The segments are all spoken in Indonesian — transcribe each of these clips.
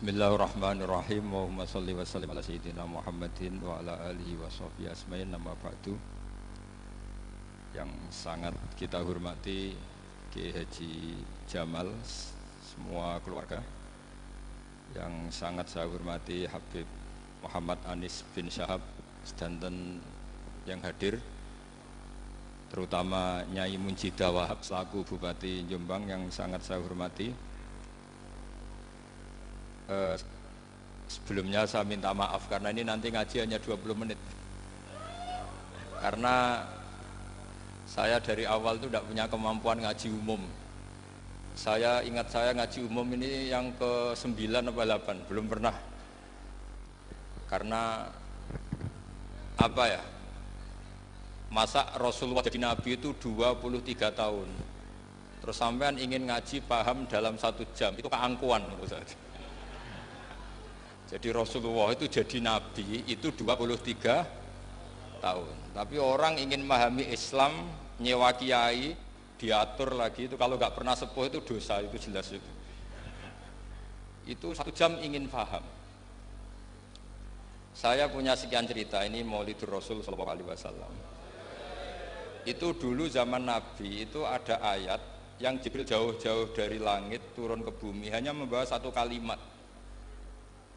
Bismillahirrahmanirrahim. Allahumma sholli wa sallim ala sayyidina Muhammadin wa ala alihi wa sahbihi asma'in. Nama ba'du. Yang sangat kita hormati Kiai Haji Jamal, semua keluarga. Yang sangat saya hormati Habib Muhammad Anis bin Syahab sedanten yang hadir, terutama Nyai Munjidah Wahab selaku Bupati Jombang yang sangat saya hormati. Sebelumnya saya minta maaf karena ini nanti ngaji hanya 20 menit, karena saya dari awal itu tidak punya kemampuan ngaji umum. Saya ingat saya ngaji umum ini yang ke 9 atau 8, belum pernah. Karena apa ya, masa Rasulullah jadi Nabi itu 23 tahun, terus sampean ingin ngaji paham dalam 1 jam, itu keangkuhan menurut saya. Jadi Rasulullah itu jadi Nabi itu 23 tahun. Tapi orang ingin memahami Islam, nyewa kiai, diatur lagi, itu kalau nggak pernah sepuh itu dosa, itu jelas itu. Itu 1 jam ingin paham. Saya punya sekian cerita, ini Maulidur Rasul Sallallahu Alaihi Wasallam. Itu dulu zaman Nabi itu ada ayat yang Jibril jauh-jauh dari langit turun ke bumi hanya membawa 1 kalimat.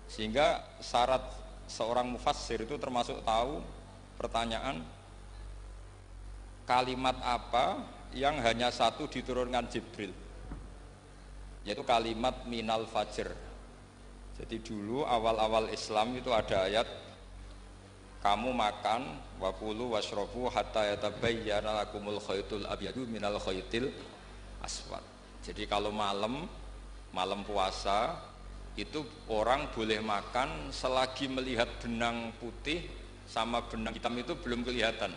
Sehingga syarat seorang mufassir itu termasuk tahu pertanyaan kalimat apa yang hanya 1 diturunkan Jibril, yaitu kalimat minal fajr. Jadi dulu awal-awal Islam itu ada ayat kamu makan wakulu washrobu hatta yatabayyana lakumul khaytul abyadu minal khaytil aswad. Jadi kalau malam puasa itu orang boleh makan selagi melihat benang putih sama benang hitam itu belum kelihatan.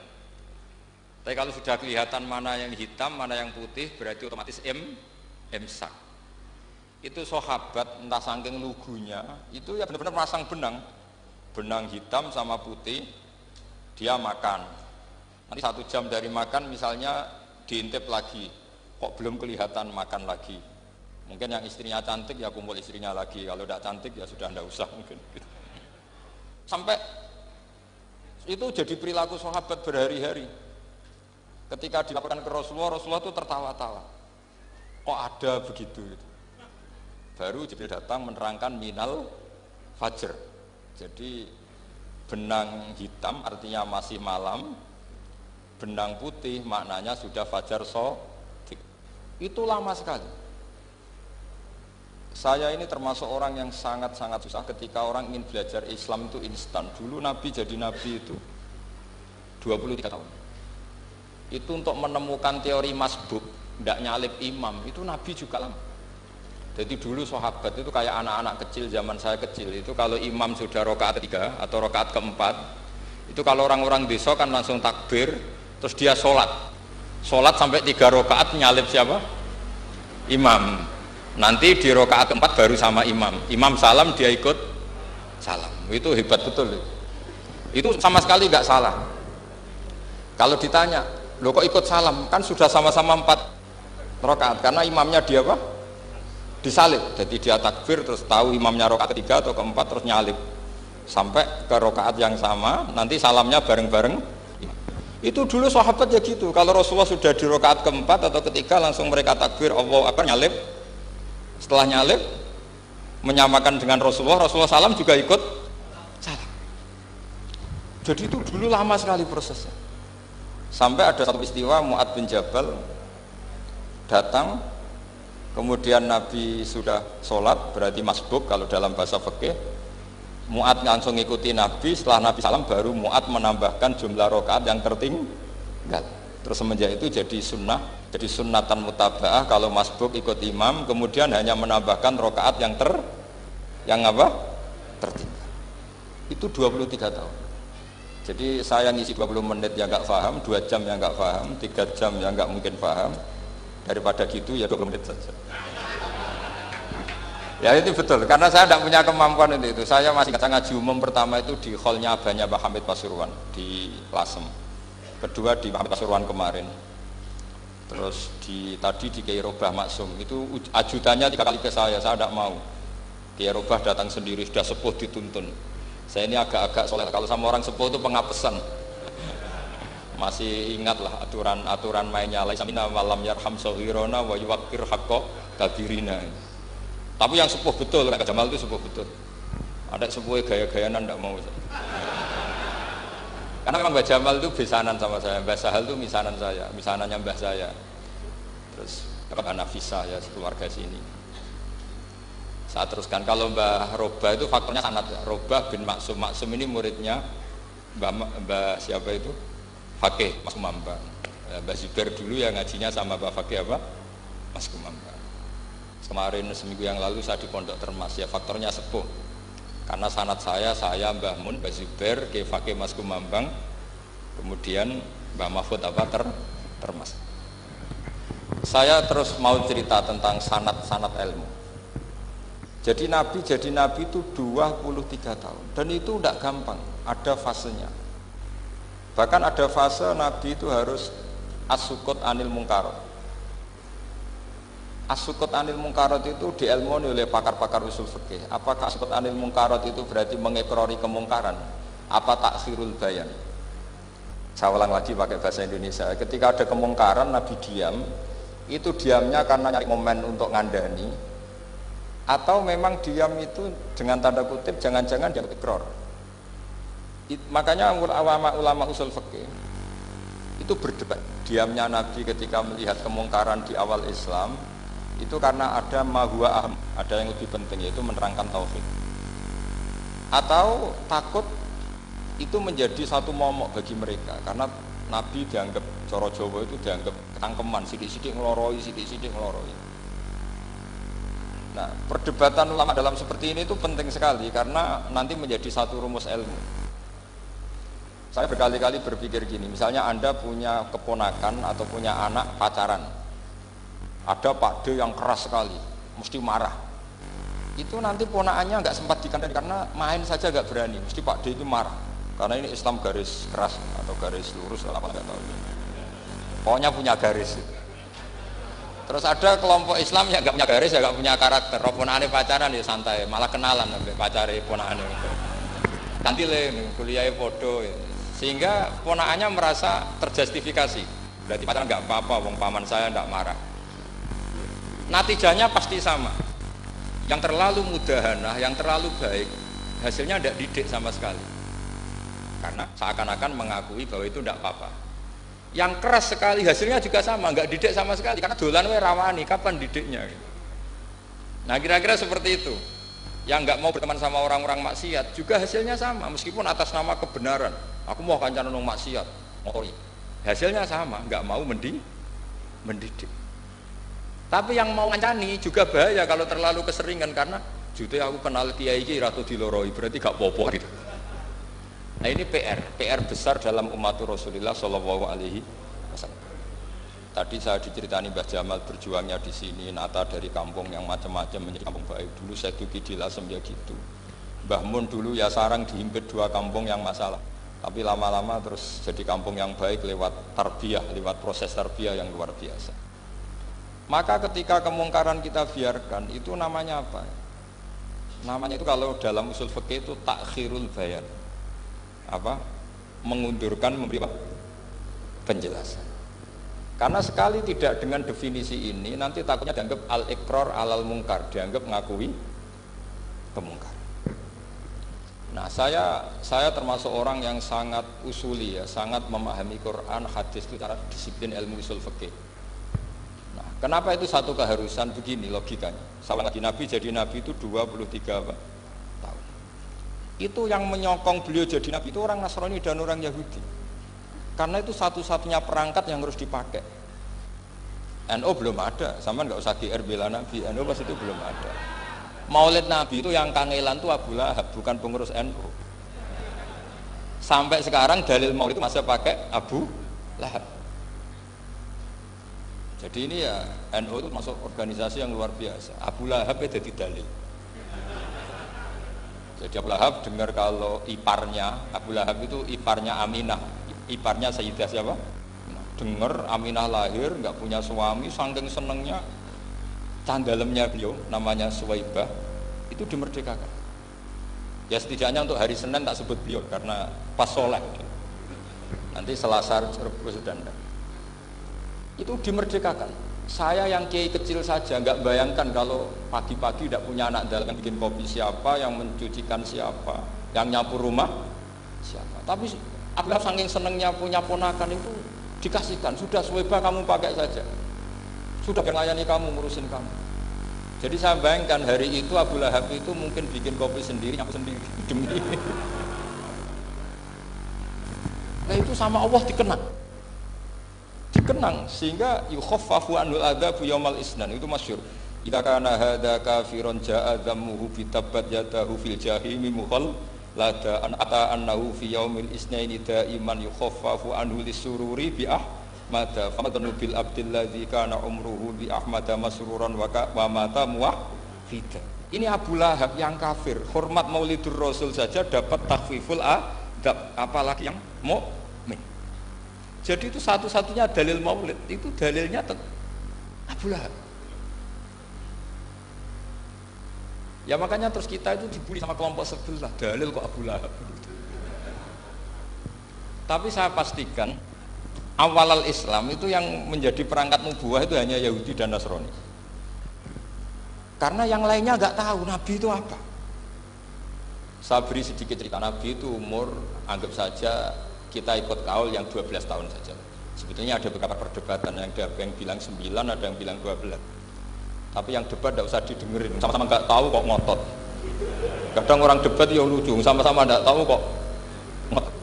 Tapi kalau sudah kelihatan mana yang hitam, mana yang putih, berarti otomatis imsak. Itu sahabat entah saking lugunya, itu ya benar-benar masang benang hitam sama putih, dia makan. Nanti 1 jam dari makan misalnya diintip lagi, kok belum kelihatan, makan lagi. Mungkin yang istrinya cantik ya kumpul istrinya lagi, kalau tidak cantik ya sudah tidak usah mungkin. Sampai itu jadi perilaku sahabat berhari-hari. Ketika dilaporkan ke Rasulullah, Rasulullah itu tertawa-tawa. Kok ada begitu? Baru Jibril datang menerangkan minal fajr. Jadi benang hitam artinya masih malam, benang putih maknanya sudah fajar shadiq. Itu lama sekali. Saya ini termasuk orang yang sangat-sangat susah ketika orang ingin belajar Islam itu instan. Dulu Nabi jadi Nabi itu 23 tahun. Itu untuk menemukan teori masbuk, tidak nyalip imam, itu Nabi juga lama. Jadi dulu sahabat itu kayak anak-anak kecil zaman saya kecil, itu kalau imam sudah rakaat 3 atau rakaat keempat, itu kalau orang-orang desa kan langsung takbir, terus dia sholat sampai 3 rakaat nyalip siapa? Imam. Nanti di rakaat keempat baru sama imam salam dia ikut salam. Itu hebat betul. Itu sama sekali nggak salah. Kalau ditanya, lo kok ikut salam? Kan sudah sama-sama 4 rakaat, karena imamnya dia apa? Disalib. Jadi dia takbir terus tahu imamnya rakaat ketiga atau keempat terus nyalip sampai ke rakaat yang sama, nanti salamnya bareng-bareng. Itu dulu sahabat ya gitu. Kalau Rasulullah sudah di rakaat keempat atau ketiga langsung mereka takbir Allahu Akbar nyalip. Setelah nyalip menyamakan dengan Rasulullah salam juga ikut salam. Jadi itu dulu lama sekali prosesnya. Sampai ada satu peristiwa Mu'ad bin Jabal datang, kemudian Nabi sudah sholat, berarti masbuk kalau dalam bahasa fikih. Mu'ad langsung ikuti Nabi, setelah Nabi salam baru Mu'ad menambahkan jumlah rakaat yang tertinggal. Terus semenjak itu jadi sunnah, jadi sunnatan mutaba'ah kalau masbuk ikut imam, kemudian hanya menambahkan rakaat yang tertinggal. Itu 23 tahun. Jadi saya ngisi 20 menit yang nggak paham, 2 jam yang nggak paham, 3 jam yang nggak mungkin paham. Daripada gitu ya 20 menit saja. Ya itu betul, karena saya tidak punya kemampuan itu. Saya masih ngaji umum pertama itu di hallnya abahnya Pak Hamid Pasuruan di Lasem. Kedua di Hamid Pasuruan kemarin. Terus tadi di Kiai Robah Maksum itu ajudannya 3 kali ke saya tidak mau. Kiai Robah datang sendiri, sudah sepuh dituntun. Saya ini agak-agak soleh, kalau sama orang sepuh itu pengapesan. Masih ingatlah aturan mainnya, laisa minna malam yarham sahirona wa yuwaqqir haqqa kabirina. Tapi yang sepuh betul, Kak Jamal itu sepuh betul. Ada sepuh gaya-gayaan enggak mau. Karena memang Mbah Jamal itu besanan sama saya, Mbah Sahal itu misanan saya, misanannya Mbah saya. Terus Mbah Nafisa ya, keluarga sini. Saya teruskan, kalau Mbah Robah itu faktornya sanad. Robah bin Maksum, Maksum ini muridnya Mbah siapa itu? Fakih Mas Kumambang. Mbah Zubair dulu yang ngajinya sama Mbah Fakih apa? Mas Kumambang. Kemarin seminggu yang lalu saya di Pondok Termas, ya faktornya sepuh. Karena sanad saya Mbah Mun, Mbah Zubair, Kiai Fakih Mas Kumambang, kemudian Mbah Mahfud apa Termas. Saya terus mau cerita tentang sanad ilmu. Jadi Nabi itu 23 tahun dan itu tidak gampang, ada fasenya. Bahkan ada fase Nabi itu harus as-sukut anil mungkarot. As-sukut anil mungkarot itu diilmoni oleh pakar-pakar usul fikih. Apakah as-sukut anil mungkarot itu berarti mengekrori kemungkaran? Apa takhirul bayan? Saya ulang lagi pakai bahasa Indonesia. Ketika ada kemungkaran Nabi diam, itu diamnya karena nyari momen untuk ngandani, atau memang diam itu dengan tanda kutip jangan-jangan dia ikrar. Makanya ulama usul fikih itu berdebat. Diamnya Nabi ketika melihat kemungkaran di awal Islam itu karena ada mahwa aham, ada yang lebih penting, yaitu menerangkan tauhid. Atau takut itu menjadi satu momok bagi mereka karena Nabi dianggap coro Jawa itu dianggap ketangkeman, sidik-sidik ngeloroi. Nah, perdebatan ulama dalam seperti ini itu penting sekali karena nanti menjadi satu rumus ilmu. Saya berkali-kali berpikir gini, misalnya Anda punya keponakan atau punya anak pacaran, ada Pak D yang keras sekali, mesti marah. Itu nanti ponakannya nggak sempat dikandani karena main saja nggak berani, mesti Pak D itu marah. Karena ini Islam garis keras atau garis lurus apa nggak tahu. Pokoknya punya garis. Terus ada kelompok Islam yang nggak punya garis, ya nggak punya karakter. Ponakane pacaran ya santai, malah kenalan sampai pacare ponakane. Nanti kuliah podo, sehingga ponakannya merasa terjustifikasi. Berarti pacaran nggak apa-apa, wong paman saya nggak marah. Natijanya pasti sama. Yang terlalu mudahanah, yang terlalu baik, hasilnya tidak didik sama sekali. Karena seakan-akan mengakui bahwa itu tidak apa-apa. Yang keras sekali hasilnya juga sama, nggak didik sama sekali karena dolan we rawani, kapan didiknya gitu. Nah kira-kira seperti itu. Yang nggak mau berteman sama orang-orang maksiat juga hasilnya sama, meskipun atas nama kebenaran aku mau kancan nang maksiat ngori, hasilnya sama, nggak mau mendidik. Tapi yang mau ngancani juga bahaya kalau terlalu keseringan karena jute aku kenal kiai iki ratu diloroi, berarti gak popo gitu. Nah ini PR besar dalam umat Rasulullah Shallallahu Alaihi Wasallam. Tadi saya diceritani Mbah Jamal berjuangnya di sini, nata dari kampung yang macam-macam menjadi kampung baik. Dulu saya duki di Lasem ya gitu. Mbah Mun dulu ya sarang dihimpit 2 kampung yang masalah. Tapi lama-lama terus jadi kampung yang baik lewat tarbiyah, lewat proses tarbiyah yang luar biasa. Maka ketika kemungkaran kita biarkan, itu namanya apa? Namanya itu kalau dalam usul fikih itu takhirul bayan. Apa? Mengundurkan, memberi penjelasan. Karena sekali tidak dengan definisi ini, nanti takutnya dianggap al-iqrar alal mungkar, dianggap mengakui kemungkaran. Nah, saya termasuk orang yang sangat usuli ya, sangat memahami Quran, hadis itu cara disiplin ilmu usul fikih. Nah, kenapa itu satu keharusan begini logikanya? Salah lagi Nabi jadi Nabi itu 23 tahun. Itu yang menyokong beliau jadi Nabi itu orang Nasrani dan orang Yahudi. Karena itu satu-satunya perangkat yang harus dipakai. NU belum ada, sama nggak usah GR bela Nabi. NU pas itu belum ada. Maulid Nabi itu yang kangelan itu Abu Lahab, bukan pengurus NU. Sampai sekarang dalil Maulid itu masih pakai Abu Lahab. Jadi ini ya NU itu masuk organisasi yang luar biasa. Abu Lahab itu jadi dalil. Jadi Abu Lahab dengar kalau iparnya, Abu Lahab itu iparnya Aminah, iparnya Sayyidah siapa? Dengar Aminah lahir, nggak punya suami, saking senengnya, candalemnya beliau, namanya Suwaibah, itu dimerdekakan. Ya setidaknya untuk hari Senin tak sebut beliau karena pas sholat. Nanti Selasa Rabu sudah enggak. Itu dimerdekakan. Saya yang kiai kecil saja nggak bayangkan kalau pagi-pagi tidak punya anak dalam, bikin kopi siapa, yang mencucikan siapa, yang nyapu rumah siapa. Tapi Abdullah saking senengnya punya ponakan itu dikasihkan, sudah Suweba kamu pakai saja, sudah melayani kamu, ngurusin kamu. Jadi saya bayangkan hari itu Abu Lahab itu mungkin bikin kopi sendiri, nyapu sendiri demi. Nah itu sama Allah dikenang sehingga yukhaffafu anul adzabu yaumal isnan, itu masyhur. Idza kana hadza kafiron ja'a dhammuhu bi tabbat yadahu fil jahimi mukhallada an ata annahu fi yaumil isnaini daiman yukhaffafu anhu lisururi bi ahmada famadnu bil abdil ladzi kana umruhu bi ahmada masruran wa mata muwahhida. Ini Abu Lahab yang kafir, hormat Maulidur Rasul saja dapat takhfiful adab, apalagi yang mukmin. Jadi itu satu-satunya dalil maulid, itu dalilnya Abu Lahab. Ya makanya terus kita itu dibully sama kelompok sebelah, dalil kok Abu Lahab. Tapi saya pastikan awal Islam itu yang menjadi perangkat nubuwah itu hanya Yahudi dan Nasrani. Karena yang lainnya nggak tahu Nabi itu apa. Saya beri sedikit cerita. Nabi itu umur, anggap saja kita ikut kaul yang 12 tahun saja. Sebetulnya ada beberapa perdebatan, ada yang bilang 9, ada yang bilang 12. Tapi yang debat tidak usah didengerin, sama-sama nggak tahu kok ngotot. Kadang orang debat ya lucu, sama-sama nggak tahu kok ngotot.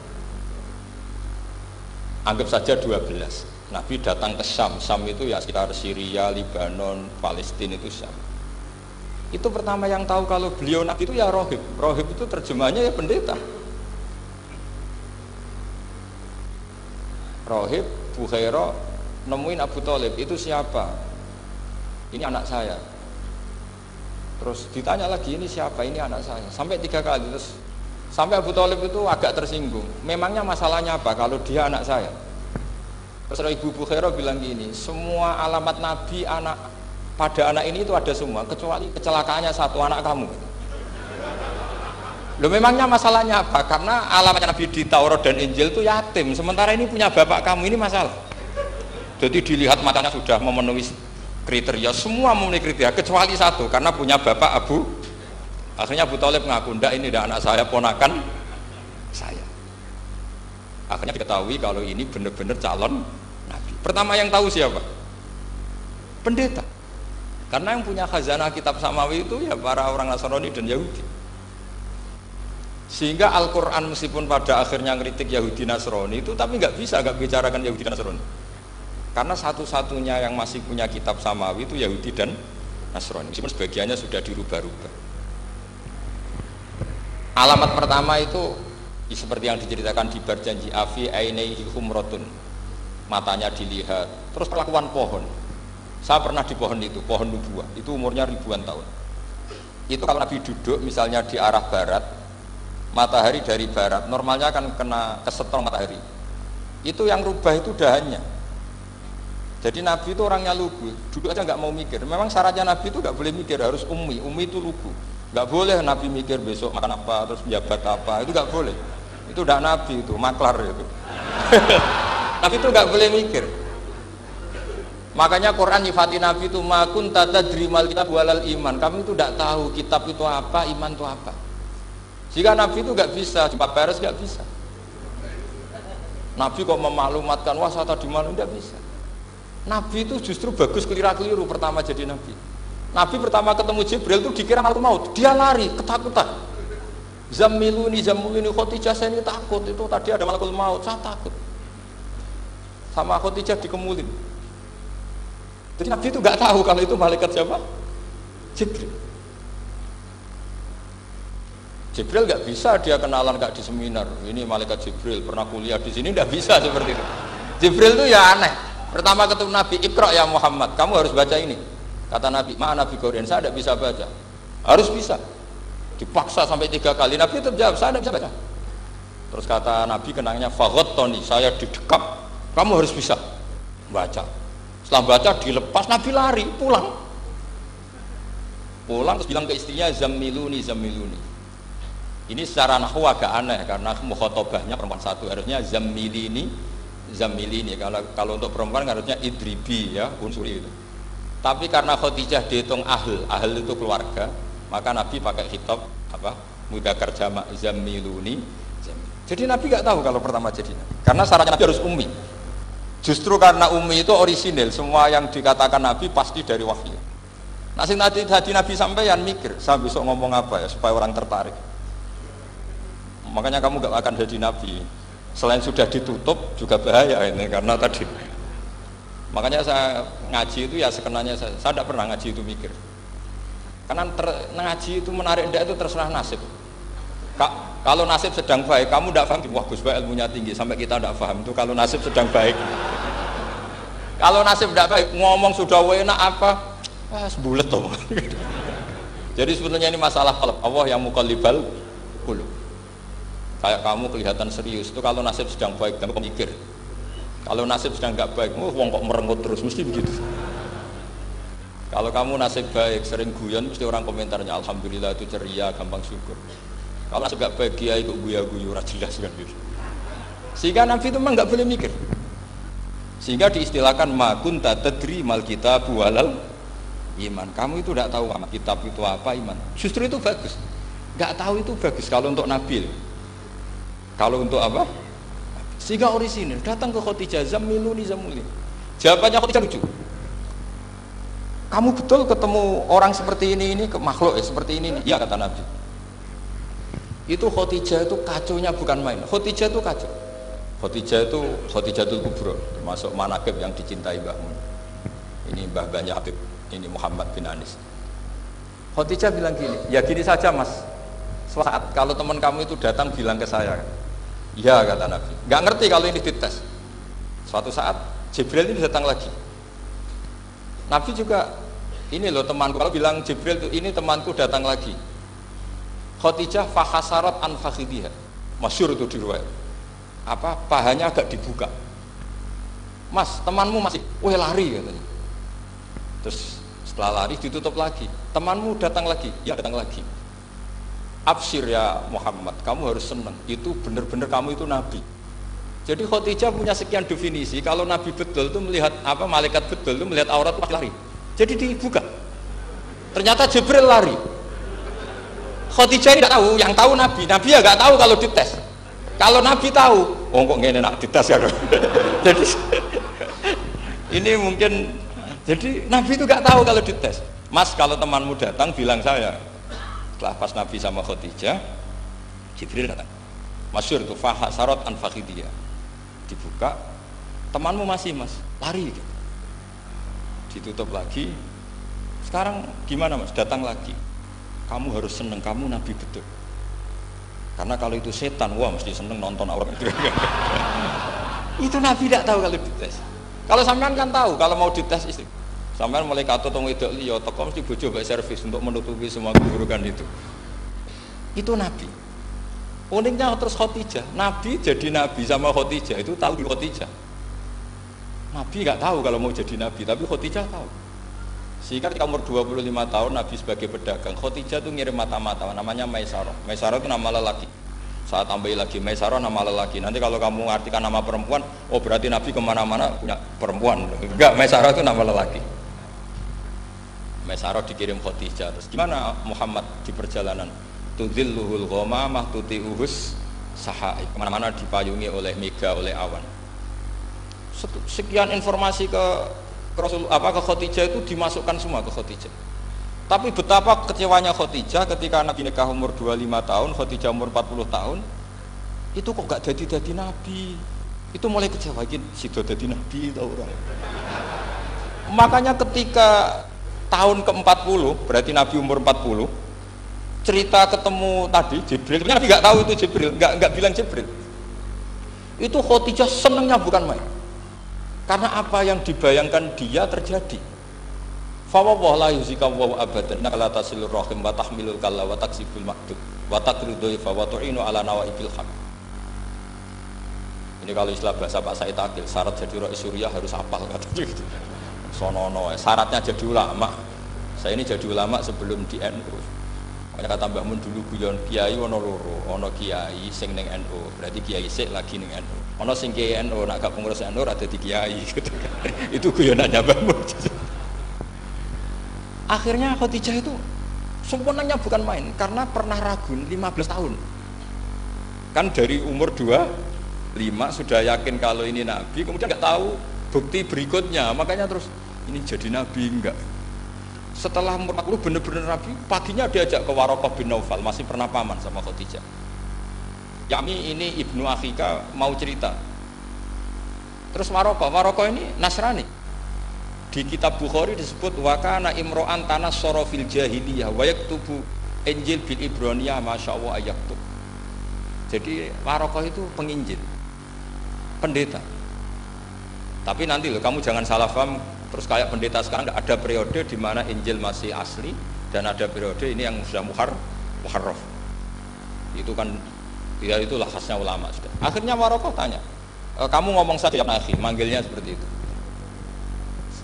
Anggap saja 12. Nabi datang ke Syam. Syam itu ya sekitar Syria, Libanon, Palestina, itu Syam. Itu pertama yang tahu kalau beliau Nabi itu ya rohib. Rohib itu terjemahnya ya pendeta. Rohib, Bukhaira nemuin Abu Thalib, itu siapa? Ini anak saya. Terus ditanya lagi, ini siapa? Ini anak saya. Sampai 3 kali. Terus sampai Abu Thalib itu agak tersinggung. Memangnya masalahnya apa kalau dia anak saya? Terus Ibu Bukhaira bilang gini, semua alamat Nabi pada anak ini itu ada semua, kecuali kecelakaannya satu, anak kamu. Loh memangnya masalahnya apa? Karena alamatnya Nabi di Taurat dan Injil itu yatim, sementara ini punya bapak kamu, ini masalah. Jadi dilihat matanya sudah memenuhi kriteria, semua memenuhi kriteria kecuali satu, karena punya bapak Abu. Akhirnya Abu Thalib ngaku, ndak, ini tidak anak saya, ponakan saya. Akhirnya diketahui kalau ini benar-benar calon Nabi. Pertama yang tahu siapa? Pendeta. Karena yang punya khazanah kitab samawi itu ya para orang Nasrani dan Yahudi. Sehingga Al-Quran meskipun pada akhirnya ngeritik Yahudi Nasrani itu, tapi nggak bicarakan Yahudi dan Nasrani. Karena satu-satunya yang masih punya kitab samawi itu Yahudi dan Nasrani, meskipun sebagiannya sudah dirubah-rubah. Alamat pertama itu seperti yang diceritakan di Barjanji, afi ainaihi humrotun, matanya dilihat. Terus perlakuan pohon, saya pernah di pohon itu, pohon nubuah, itu umurnya ribuan tahun. Itu kalau Nabi duduk misalnya di arah barat, matahari dari barat, normalnya akan kena kesetrum matahari. Itu yang rubah itu dahannya. Jadi Nabi itu orangnya lugu, duduk aja nggak mau mikir. Memang syaratnya Nabi itu nggak boleh mikir, harus ummi itu lugu. Nggak boleh Nabi mikir besok makan apa, terus jabat apa, itu nggak boleh. Itu udah Nabi, itu maklar itu. Nabi itu nggak boleh mikir. Makanya Quran nyifati Nabi itu makun tadri mal kitab walal iman. Kamu itu tidak tahu kitab itu apa, iman itu apa. Jika Nabi itu nggak bisa, jumpa pers nggak bisa. Nabi kok memaklumatkan wasata di mana, nggak bisa. Nabi itu justru bagus keliru pertama jadi Nabi. Nabi pertama ketemu Jibril itu dikira malaikat maut, dia lari ketakutan. Zamiluni Khotijah, saya ini takut, itu tadi ada malaikat maut, saya takut. Sama Khotijah dikemulin. Jadi Nabi itu nggak tahu kalau itu malaikat siapa? Jibril. Jibril nggak bisa dia kenalan nggak di seminar. Ini malaikat Jibril pernah kuliah di sini, nggak bisa seperti itu. Jibril itu ya aneh. Pertama ketemu Nabi, Iqra ya Muhammad, kamu harus baca ini. Kata Nabi, mana Nabi Quran, saya tidak bisa baca. Harus bisa. Dipaksa sampai 3 kali. Nabi tetap jawab, saya tidak bisa baca. Terus kata Nabi kenangnya, Fagottoni, saya didekap, kamu harus bisa baca. Setelah baca dilepas, Nabi lari pulang. Pulang terus bilang ke istrinya zammiluni zammiluni. Ini secara nahwu agak aneh karena mukhatabahnya perempuan satu, harusnya zammilini zammilini. Kalau untuk perempuan harusnya idribi ya, unsuri itu. Tapi karena Khadijah dihitung ahl itu keluarga, maka Nabi pakai khitab apa? Mudzakkar jamak zammiluni. Jadi Nabi nggak tahu kalau pertama jadi Nabi. Karena syaratnya Nabi harus ummi. Justru karena ummi itu orisinil, semua yang dikatakan Nabi pasti dari wahyu. Nah, tadi Nabi sampeyan mikir, saya besok ngomong apa ya supaya orang tertarik. Makanya kamu gak akan jadi Nabi. Selain sudah ditutup juga bahaya ini karena tadi. Makanya saya ngaji itu ya sekenanya saya tidak pernah ngaji itu mikir. Karena ngaji itu menarik ndak itu terserah nasib. Kalau nasib sedang baik, kamu tidak paham, wah Gus Baik ilmunya tinggi sampai kita tidak paham itu kalau nasib sedang baik. Kalau nasib tidak baik, ngomong sudah enak apa? Sebulet toh. Jadi sebetulnya ini masalah qalb. Allah yang muqallibal qulub. Kayak kamu kelihatan serius itu kalau nasib sedang baik, kamu mikir. Kalau nasib sedang nggak baik, wong kok merengut terus, mesti begitu. Kalau kamu nasib baik, sering guyon, mesti orang komentarnya alhamdulillah itu ceria, gampang syukur. Kalau nasib nggak baik, kiai kok guya-guyu, jelas kan gitu. Sehingga Nabi itu memang nggak boleh mikir. Sehingga diistilahkan ma kunta tadri mal kitab walal iman. Kamu itu tidak tahu kitab itu apa, iman. Justru itu bagus. Nggak tahu itu bagus kalau untuk Nabi. Kalau untuk apa? Sehingga orisinil datang ke Khadijah zammiluni zammiluni. Jawabannya Khadijah lucu. Kamu betul ketemu orang seperti ini ke makhluk ya seperti ini. Ya kata Nabi. Itu Khadijah itu kacaunya bukan main. Khadijah itu kacau. Khadijah itu Khadijatul Kubra, termasuk manaqib yang dicintai Mbah Mun. Ini Mbah Banyak Habib, ini Muhammad bin Anis. Khadijah bilang gini, ya gini saja Mas. Saat kalau teman kamu itu datang bilang ke saya, ya kata Nabi. Nggak ngerti kalau ini dites. Suatu saat Jibril ini datang lagi. Nabi juga, ini loh temanku. Kalau bilang Jibril itu ini temanku datang lagi. Khadijah fahasarat an fakhidhiha. Masyhur itu di riwayat. Apa pahanya agak dibuka. Mas, temanmu masih, lari katanya. Terus setelah lari ditutup lagi. Temanmu datang lagi, ya datang lagi. Absyir ya Muhammad, kamu harus senang. Itu benar-benar kamu itu Nabi. Jadi Khadijah punya sekian definisi. Kalau Nabi betul itu melihat apa malaikat betul itu melihat aurat pasti lari. Jadi dibuka. Ternyata Jibril lari. Khadijah ini tidak tahu, yang tahu Nabi. Nabi ya nggak tahu kalau dites. Kalau Nabi tahu, kok ngene nak dites ya. Jadi ini mungkin, jadi Nabi itu nggak tahu kalau dites. Mas, kalau temanmu datang bilang saya. Setelah pas Nabi sama Khadijah, Jibril datang. Masyhur itu fahasarat an fakhidhiha. Dibuka, temanmu masih Mas, lari gitu. Ditutup lagi. Sekarang gimana Mas? Datang lagi. Kamu harus seneng, kamu Nabi betul. Karena kalau itu setan, wah mesti seneng nonton aurat itu. Itu Nabi tidak tahu kalau dites. Kalau sampean kan tahu, kalau mau dites istri. Sampean mulai kata tong wedok liya teko mesti bojo mbek servis untuk menutupi semua keburukan itu. Itu Nabi. Uniknya terus Khadijah, Nabi jadi Nabi sama Khadijah itu tahu Khadijah. Nabi nggak tahu kalau mau jadi Nabi, tapi Khadijah tahu. Sehingga ketika umur 25 tahun Nabi sebagai pedagang, Khadijah itu ngirim mata-mata namanya Maisarah. Maisarah itu nama lelaki. Saya tambahin lagi Maisarah nama lelaki. Nanti kalau kamu artikan nama perempuan, oh berarti Nabi kemana-mana punya perempuan. Enggak, Maisarah itu nama lelaki. Maisarah dikirim Khadijah. Terus gimana Muhammad di perjalanan? Tudzilluhul ghamamah tuti'uhus sahai. Kemana-mana dipayungi oleh mega, oleh awan. Sekian informasi ke Rasul ke Khadijah itu dimasukkan semua ke Khadijah. Tapi betapa kecewanya Khadijah ketika Nabi nikah umur 25 tahun, Khadijah umur 40 tahun. Itu kok gak jadi Nabi. Itu mulai kecewa gitu, sido jadi Nabi tau orang. Makanya ketika tahun ke-40, berarti Nabi umur 40, cerita ketemu tadi Jibril, Nabi gak tahu itu Jibril, gak bilang Jibril. Itu Khadijah senengnya bukan main. Karena apa yang dibayangkan dia terjadi. Fa wallahi la yuzika wa abadan innaka la tasilur rahim wa tahmilul kalla wa taksibul maqdud wa taqridu fa wa tu'inu ala nawaibil haq. Ini kalau istilah bahasa Pak Said Akil, syarat jadi Rais Suriah harus hafal kata gitu. Sonono, syaratnya jadi ulama. Saya ini jadi ulama sebelum di NU. Makanya kata Mbah Mun dulu guyon kiai ono loro, ono kiai sing ning NU, berarti kiai sik lagi ning NU. Ono sing kiai NU nak gak pengurus NU ora dadi kiai gitu kan. Itu guyonannya Mbah Mun. Akhirnya Khadijah itu sempurnanya bukan main karena pernah ragu 15 tahun. Kan dari umur 25 sudah yakin kalau ini nabi, kemudian nggak tahu bukti berikutnya, makanya terus ini jadi nabi enggak. Setelah umur 40 benar-benar nabi, paginya diajak ke Waraqah bin Naufal, masih pernah paman sama Khadijah. Yami ini ibnu Akhika mau cerita. Terus Waraqah ini Nasrani. Di kitab Bukhari disebut wakana imro'an tanah sorofil jahiliyah wa yaktubu Injil bil Ibraniyah masyaallah ayaktub. Jadi Waraqah itu penginjil, pendeta. Tapi nanti loh kamu jangan salah paham. Terus kayak pendeta sekarang ada periode di mana Injil masih asli dan ada periode ini yang sudah muharraf. Itu kan ya itulah khasnya ulama sudah. Akhirnya Waraqah tanya, kamu ngomong saja ya akhi, manggilnya seperti itu.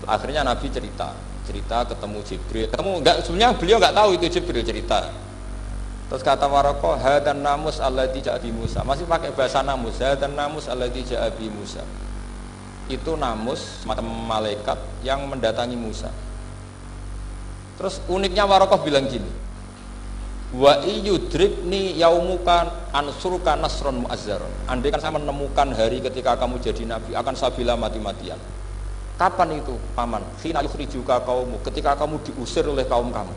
Akhirnya Nabi cerita ketemu Jibril. Sebenarnya beliau nggak tahu itu Jibril cerita. Terus kata Waraqah, hadan namus alladzi ja'a bi Musa. Masih pakai bahasa namus, hadan namus alladzi ja'a bi Musa. Itu namus semacam malaikat yang mendatangi Musa. Terus uniknya Waraqah bilang gini, wa iyudrikni yaumuka ansurka nasron mu'azzaron. Andai kan saya menemukan hari ketika kamu jadi nabi, akan saya bila mati-matian. Kapan itu paman? Khina yukhrijuka kaumu, ketika kamu diusir oleh kaum kamu.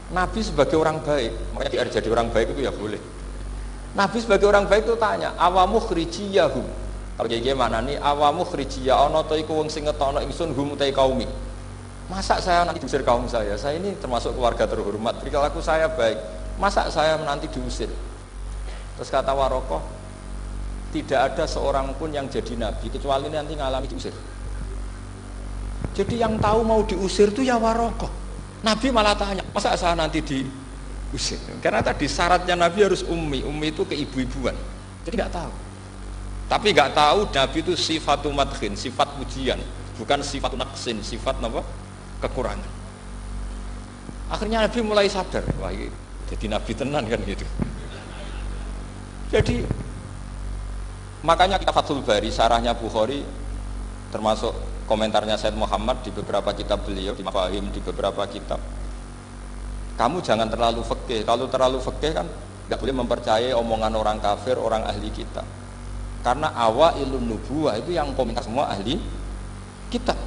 Nabi sebagai orang baik, makanya jadi orang baik itu ya boleh. Nabi sebagai orang baik itu tanya, awamu khrijiyahum. Kalau kayak gimana nih, awamu khrijiyah ana ta iku wong sing ngetokno ingsun hum ta kaumi. Masa saya nanti diusir kaum saya? Saya ini termasuk keluarga terhormat, perilaku saya baik. Masa saya nanti diusir? Terus kata Waraqah, tidak ada seorang pun yang jadi nabi kecuali nanti ngalami diusir. Jadi yang tahu mau diusir itu ya Waraqah. Nabi malah tanya, masa saya nanti diusir? Karena tadi syaratnya Nabi harus ummi itu keibu-ibuan. Jadi nggak tahu. Tapi nggak tahu Nabi itu sifatu madkhin, sifat pujian, bukan sifat naqsin, sifat apa? Kekurangan. Akhirnya Nabi mulai sadar, wah ini jadi Nabi tenan kan gitu. Jadi makanya kita Fathul Bari, sarahnya Bukhari, termasuk komentarnya Said Muhammad di beberapa kitab beliau, di Mafahim, di beberapa kitab. Kamu jangan terlalu fikih. Kalau terlalu fikih kan nggak boleh mempercayai omongan orang kafir, orang ahli kitab. Karena awailun nubuwah itu yang komentar semua ahli kitab.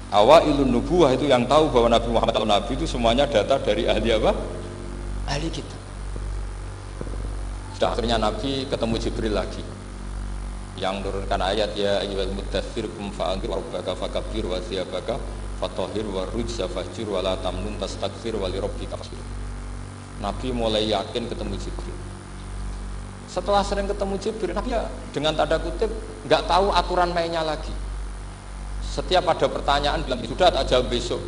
Awailun nubuwah itu yang tahu bahwa Nabi Muhammad Nabi itu semuanya data dari ahli apa? Ahli kitab. Sudah akhirnya Nabi ketemu Jibril lagi yang menurunkan ayat ya ayyuhal muddaththir qum fa'anzir wa rabbaka fakabbir wa thiyabaka fatahhir wa rujza fahjur wa la tamnun tastakbir wa li rabbika fasbir. Nabi mulai yakin ketemu Jibril. Setelah sering ketemu Jibril, Nabi ya dengan tanda kutip nggak tahu aturan mainnya lagi. Setiap ada pertanyaan bilang sudah tak jawab besok.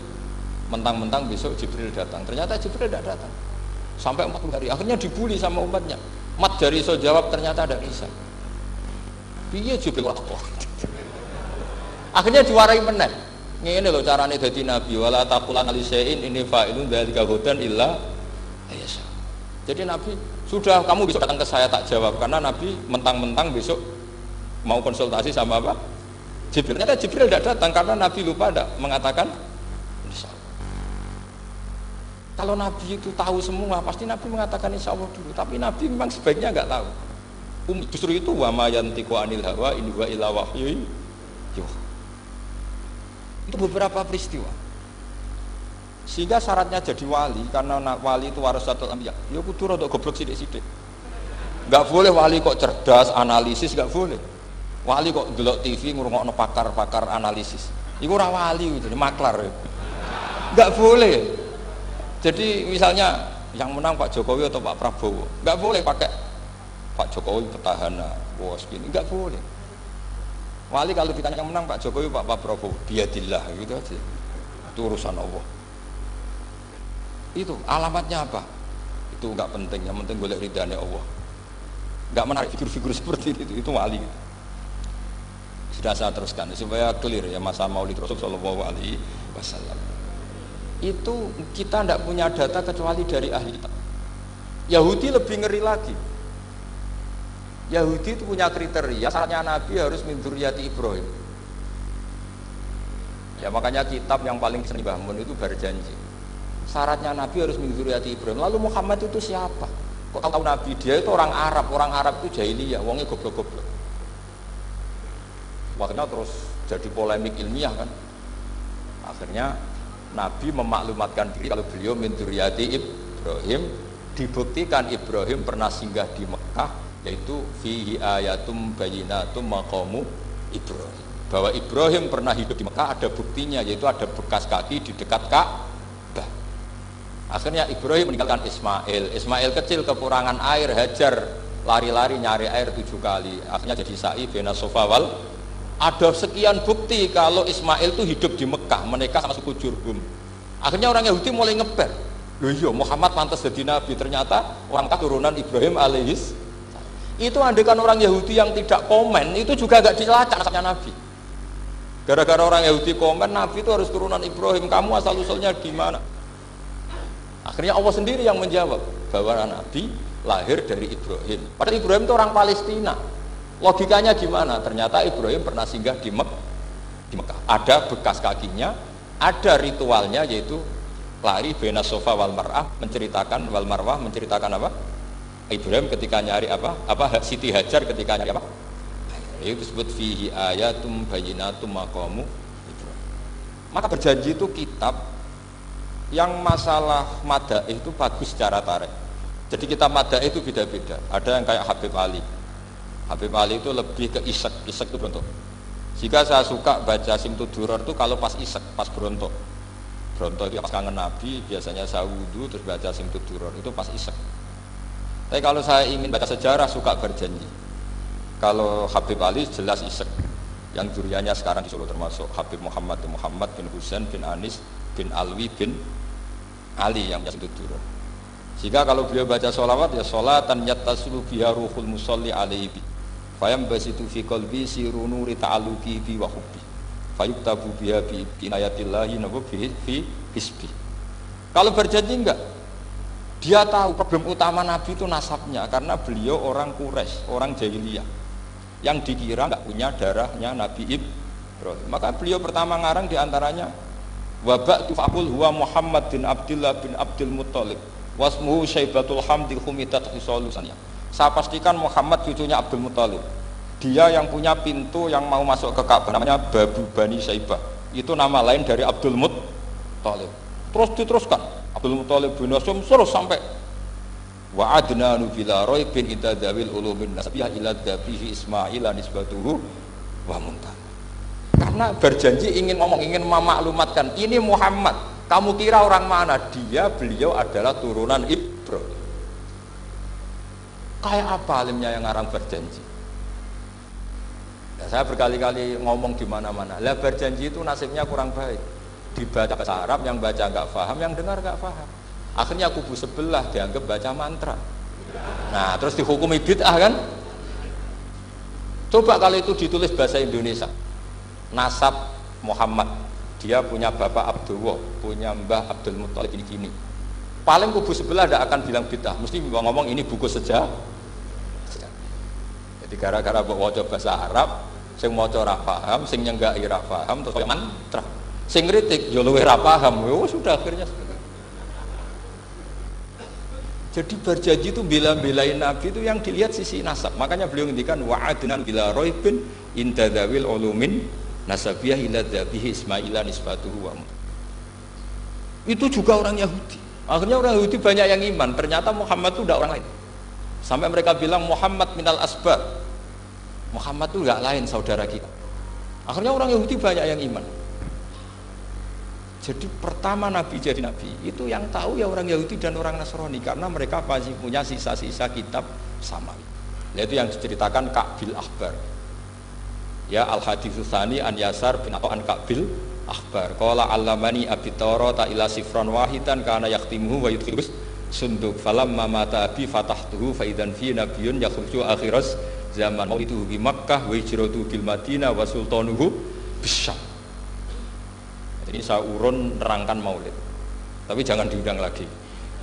Mentang-mentang besok Jibril datang. Ternyata Jibril tidak datang. Sampai 40 hari. Akhirnya dibully sama umatnya. Mat dari iso jawab ternyata ada bisa. Piye Jibril kok. Akhirnya diwarai meneh. Ngene lho carane dadi nabi, wala taqulan alisein ini fa'ilun dzalika hudan illa ayasa. Jadi Nabi sudah kamu besok datang ke saya tak jawab karena Nabi mentang-mentang besok mau konsultasi sama apa? Jibril. Ternyata Jibril tidak datang karena Nabi lupa tidak mengatakan insya Allah. Kalau Nabi itu tahu semua pasti Nabi mengatakan insya Allah dulu. Tapi Nabi memang sebaiknya nggak tahu. Justru itu wa ma yantiqu anil hawa in huwa illa wahyu. Itu beberapa peristiwa. Sehingga syaratnya jadi wali karena wali itu warasatul anbiya. Ya kudu rada goblok sithik-sithik. Enggak boleh wali kok cerdas, analisis enggak boleh. Wali kok delok TV ngrungokno pakar-pakar analisis. Iku ora wali itu, maklar. Enggak boleh. Jadi misalnya yang menang Pak Jokowi atau Pak Prabowo, enggak boleh pakai Pak Jokowi petahana, bos gini, enggak boleh. Wali kalau ditanya yang menang Pak Jokowi, Pak Prabowo, biadillah gitu aja. Itu urusan Allah. Itu alamatnya apa? Itu enggak penting, yang penting golek ridhane Allah. Enggak menarik figur-figur seperti itu wali. Sudah saya teruskan supaya clear ya masa Maulid Rasul sallallahu alaihi wasallam. itu kita tidak punya data kecuali dari ahli kitab. Yahudi lebih ngeri lagi. Yahudi itu punya kriteria, syaratnya Nabi harus min dzurriyyati Ibrahim. Ya makanya kitab yang paling sering Mbah Mun itu berjanji. Syaratnya Nabi harus min dzurriyyati Ibrahim. Lalu Muhammad itu siapa? Kok tahu Nabi? Dia itu orang Arab itu jahiliyah, wongnya goblok-goblok. Waktunya terus jadi polemik ilmiah kan. Akhirnya Nabi memaklumatkan diri kalau beliau min dzurriyyati Ibrahim, dibuktikan Ibrahim pernah singgah di Mekah, yaitu fihi ayatum bayyinatum maqamu Ibrahim. Bahwa Ibrahim pernah hidup di Mekah ada buktinya, yaitu ada bekas kaki di dekat Ka'bah. Akhirnya Ibrahim meninggalkan Ismail. Ismail kecil kekurangan air, Hajar lari-lari nyari air 7 kali. Akhirnya jadi sa'i bena Safa wal. Ada sekian bukti kalau Ismail itu hidup di Mekah, menikah sama suku Jurhum. Akhirnya orang Yahudi mulai ngeber. Loh iya, Muhammad pantas jadi nabi, ternyata orang keturunan Ibrahim alaihis. Itu andekan orang Yahudi yang tidak komen, itu juga gak dilacak nasabnya Nabi. Gara-gara orang Yahudi komen, Nabi itu harus turunan Ibrahim, kamu asal-usulnya gimana? Akhirnya Allah sendiri yang menjawab bahwa Nabi lahir dari Ibrahim. Padahal Ibrahim itu orang Palestina. Logikanya gimana? Ternyata Ibrahim pernah singgah di Mekah. Ada bekas kakinya, ada ritualnya, yaitu lari bena Safa wal Marwah, menceritakan wal Marwah, menceritakan apa? Ibrahim ketika nyari apa Siti Hajar ketika nyari apa, itu disebut fihi ayatum bayyinatum maqamu Ibrahim. Maka berjanji itu kitab yang masalah madaih itu bagus secara tarikh. Jadi kitab madaih itu beda-beda. Ada yang kayak Habib Ali. Habib Ali itu lebih ke isek itu berontok. Jika saya suka baca Simtud Duror itu kalau pas isek, pas berontok itu pas kangen Nabi, biasanya saya wudu terus baca Simtud Duror itu pas isek. Tapi kalau saya ingin baca sejarah suka berjanji. Kalau Habib Ali jelas isek. Yang duriannya sekarang di Solo termasuk Habib Muhammad bin Husain bin Anis bin Alwi bin Ali yang Simtud Duror. Jika kalau beliau baca sholawat ya sholatan yattasulu biha ruhul musalli alaihi bi fayam basitu fi qalbi siru nuri ta'alluqi bi wa hubbi fayuktabu biha bi inayatillahi nabu fi hisbi. Kalau berjanji enggak, dia tahu problem utama Nabi itu nasabnya, karena beliau orang Quraisy, orang jahiliyah yang dikira enggak punya darahnya Nabi Ibrahim. Maka beliau pertama ngarang diantaranya wabak tufakul huwa Muhammad bin Abdullah bin Abdul Muttalib wasmuhu Syaibatul Hamdi Humidat Hisolusannya. Saya pastikan Muhammad cucunya Abdul Muttalib. Dia yang punya pintu yang mau masuk ke Ka'bah, namanya Babu Bani Syaibah. Itu nama lain dari Abdul Muttalib. Terus diteruskan Abdul Muttalib bin Hasyim terus sampai wa adnanu bila raibin itadawil ulumin nasabiyah ila dabihi Ismaila nisbatuhu wa muntah. Karena berjanji ingin ngomong, ingin memaklumatkan ini Muhammad, kamu kira orang mana? Beliau adalah turunan Ibrahim. Kayak apa alimnya yang ngarang berjanji? Ya, saya berkali-kali ngomong di mana-mana. Lah berjanji itu nasibnya kurang baik. Dibaca bahasa Arab, yang baca nggak paham, yang dengar nggak paham. Akhirnya kubu sebelah dianggap baca mantra. Nah, terus dihukumi bid'ah kan? Coba kalau itu ditulis bahasa Indonesia. Nasab Muhammad, dia punya bapak Abdullah, punya mbah Abdul Muttalib gini-gini. Paling kubu sebelah tidak akan bilang bid'ah, mesti ngomong ini buku sejarah. Jadi gara-gara baca bahasa Arab, sing maca ora paham, sing nyenggaki ora paham, terus kaya mantra. Sing kritik ya luwih ra paham. Sudah akhirnya. Jadi berjanji itu bela-belain Nabi itu yang dilihat sisi nasab. Makanya beliau ngendikan wa'adnan bila raibin intadawil ulumin nasabiyah ila dzabihi Ismaila nisbatuhu wa. Itu juga orang Yahudi. Akhirnya orang Yahudi banyak yang iman. Ternyata Muhammad itu tidak orang lain. Sampai mereka bilang Muhammad minal asbab. Muhammad itu enggak lain saudara kita. Akhirnya orang Yahudi banyak yang iman. Jadi pertama Nabi jadi Nabi itu yang tahu ya orang Yahudi dan orang Nasrani, karena mereka masih punya sisa-sisa kitab samawi. Yaitu yang diceritakan Ka'bil Akhbar. Ya al-haditsus tsani an Yasar bin atau an Ka'bil Akhbar. Qala allamani abi Tawrata ila sifran wahidan kana yaqtimuhu wa yudkhilus sunduk falamma mata abi fatahtuhu fa idzan fi nabiyyun yakhruju akhiras zaman maulidu bi Makkah wa hijratu bil Madinah wa sultanuhu bisyam. Jadi saya urun nerangkan maulid. Tapi jangan diundang lagi.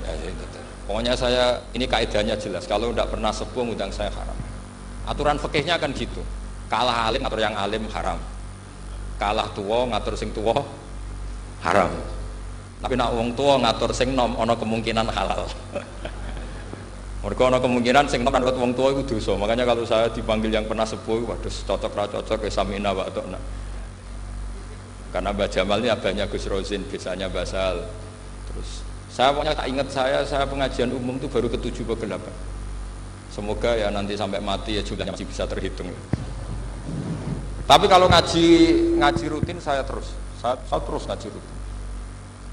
Ya, itu. Pokoknya saya ini kaidahnya jelas. Kalau tidak pernah sepuh ngundang saya haram. Aturan fikihnya kan gitu. Kalah alim ngatur yang alim haram. Kalah tua ngatur sing tua haram. Tapi nak wong tua ngatur sing nom ana kemungkinan halal. Mereka ana kemungkinan sing nom ngatur wong tua itu dosa. Makanya kalau saya dipanggil yang pernah sepuh, waduh cocok ra cocok samina wa ta'na. Karena Mbah Jamal ini abahnya Gus Rozin, biasanya Basal. Terus saya pokoknya tak ingat saya pengajian umum itu baru ke-7 ke 8. Semoga ya nanti sampai mati ya jumlahnya masih bisa terhitung. Tapi kalau ngaji rutin saya terus ngaji rutin.